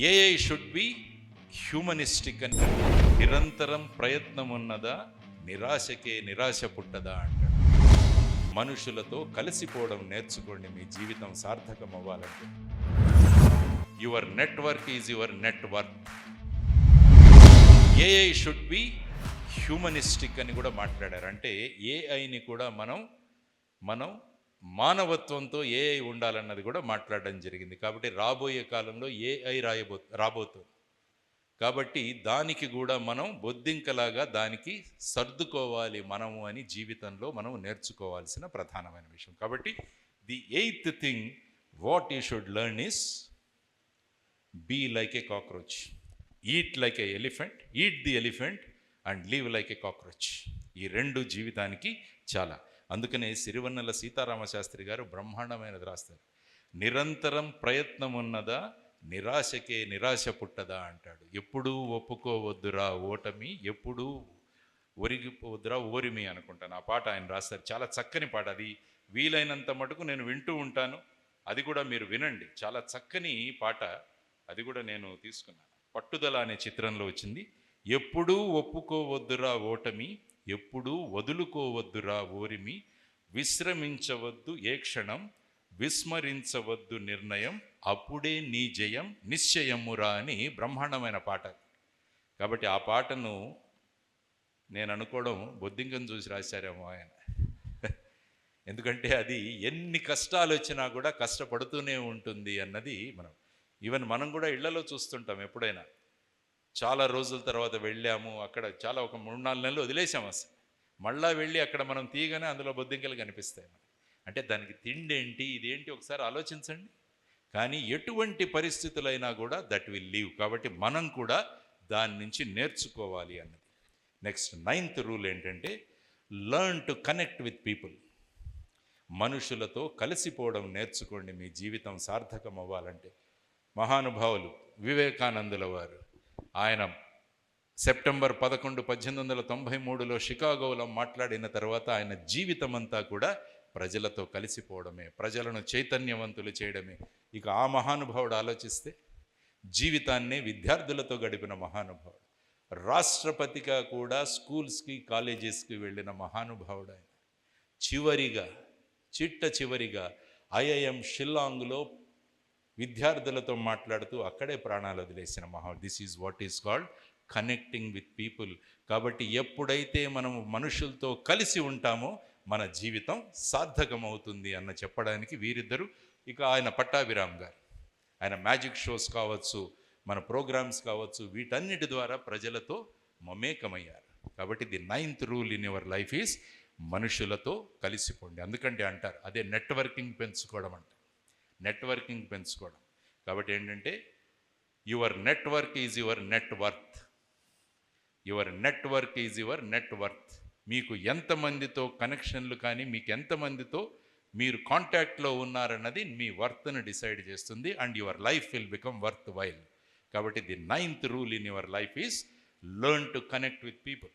AI should be humanistic అని. నిరంతరం ప్రయత్నం ఉన్నదా, నిరాశకే నిరాశ పుట్టదా అంటాడు. మనుషులతో కలిసిపోవడం నేర్చుకోండి మీ జీవితం సార్థకం అవ్వాలంటే. Your network is your network. AI should be humanistic అని కూడా మాట్లాడారు. అంటే ఏఐని కూడా మనం మానవత్వంతో ఏఐ ఉండాలన్నది కూడా మాట్లాడడం జరిగింది. కాబట్టి రాబోయే కాలంలో ఏఐ రాబోతుంది. కాబట్టి దానికి కూడా మనం బొద్దింకలాగా దానికి సర్దుకోవాలి మనము అని జీవితంలో మనం నేర్చుకోవాల్సిన ప్రధానమైన విషయం. కాబట్టి the eighth thing what you should learn is be like a cockroach, eat like a elephant, eat the elephant and live like a cockroach. ఈ రెండు జీవితానికి చాలా. అందుకనే సిరివెన్నెల సీతారామశాస్త్రి గారు బ్రహ్మాండమైనది రాస్తారు. నిరంతరం ప్రయత్నం ఉన్నదా, నిరాశకే నిరాశ పుట్టదా అంటాడు. ఎప్పుడూ ఒప్పుకోవద్దురా ఓటమి, ఎప్పుడూ ఒరిగిపోవద్దురా ఓరిమి అనుకుంటాను. ఆ పాట ఆయన రాస్తారు. చాలా చక్కని పాట. అది వీలైనంత మటుకు నేను వింటూ ఉంటాను. అది కూడా మీరు వినండి. చాలా చక్కని పాట. అది కూడా నేను తీసుకున్నాను. పట్టుదల అనే చిత్రంలో వచ్చింది. ఎప్పుడూ ఒప్పుకోవద్దురా ఓటమి, ఎప్పుడూ వదులుకోవద్దురా ఓరిమి, విశ్రమించవద్దు ఏ క్షణం, విస్మరించవద్దు నిర్ణయం, అప్పుడే నీ జయం నిశ్చయమురా అని బ్రహ్మాండమైన పాట. కాబట్టి ఆ పాటను నేను అనుకోవడం బొద్దింకం చూసి రాశారేమో ఆయన. ఎందుకంటే అది ఎన్ని కష్టాలు వచ్చినా కూడా కష్టపడుతూనే ఉంటుంది అన్నది మనం కూడా ఇళ్లలో చూస్తుంటాం. ఎప్పుడైనా చాలా రోజుల తర్వాత వెళ్ళాము, అక్కడ చాలా ఒక 3-4 నెలలు వదిలేసాము. అసలు మళ్ళా వెళ్ళి అక్కడ మనం తీయగానే అందులో బొద్దింకలు కనిపిస్తాయి. అంటే దానికి తిండి ఏంటి, ఇదేంటి ఒకసారి ఆలోచించండి. కానీ ఎటువంటి పరిస్థితులైనా కూడా దట్ విల్ లీవ్. కాబట్టి మనం కూడా దాని నుంచి నేర్చుకోవాలి అన్నది. నెక్స్ట్ 9th రూల్ ఏంటంటే learn to connect with people. మనుషులతో కలిసిపోవడం నేర్చుకోండి మీ జీవితం సార్థకం అవ్వాలంటే. మహానుభావులు వివేకానందుల వారు, ఆయన సెప్టెంబర్ 11, 1893లో షికాగోలో మాట్లాడిన తర్వాత ఆయన జీవితం అంతా కూడా ప్రజలతో కలిసిపోవడమే, ప్రజలను చైతన్యవంతులు చేయడమే. ఇక ఆ మహానుభావుడు ఆలోచిస్తే జీవితాన్నే విద్యార్థులతో గడిపిన మహానుభావుడు, రాష్ట్రపతిగా కూడా స్కూల్స్కి కాలేజెస్కి వెళ్ళిన మహానుభావుడు ఆయన. చివరిగా ఐఐఎం షిల్లాంగ్లో విద్యార్థులతో మాట్లాడుతూ అక్కడే ప్రాణాలు వదిలేసిన this is what is called connecting with people. కాబట్టి ఎప్పుడైతే మనము మనుషులతో కలిసి ఉంటామో మన జీవితం సార్థకమవుతుంది అన్న చెప్పడానికి వీరిద్దరూ. ఇక ఆయన పట్టాభిరామ్ గారు, ఆయన మ్యాజిక్ షోస్ కావచ్చు, మన ప్రోగ్రామ్స్ కావచ్చు, వీటన్నిటి ద్వారా ప్రజలతో మమేకమయ్యారు. కాబట్టి the 9th rule in your life is మనుషులతో కలిసిపోండి. అందుకంటే అంటారు అదే నెట్వర్కింగ్ పెంచుకోవడం అంటారు. నెట్వర్కింగ్ పెంచుకోవడం. కాబట్టి ఏంటంటే your network is your net worth. Your network is your net worth. మీకు ఎంతమందితో కనెక్షన్లు కానీ, మీకు ఎంతమందితో మీరు కాంటాక్ట్లో ఉన్నారన్నది మీ వర్త్ను డిసైడ్ చేస్తుంది. And your life will become worthwhile. కాబట్టి the 9th rule in your life is learn to connect with people.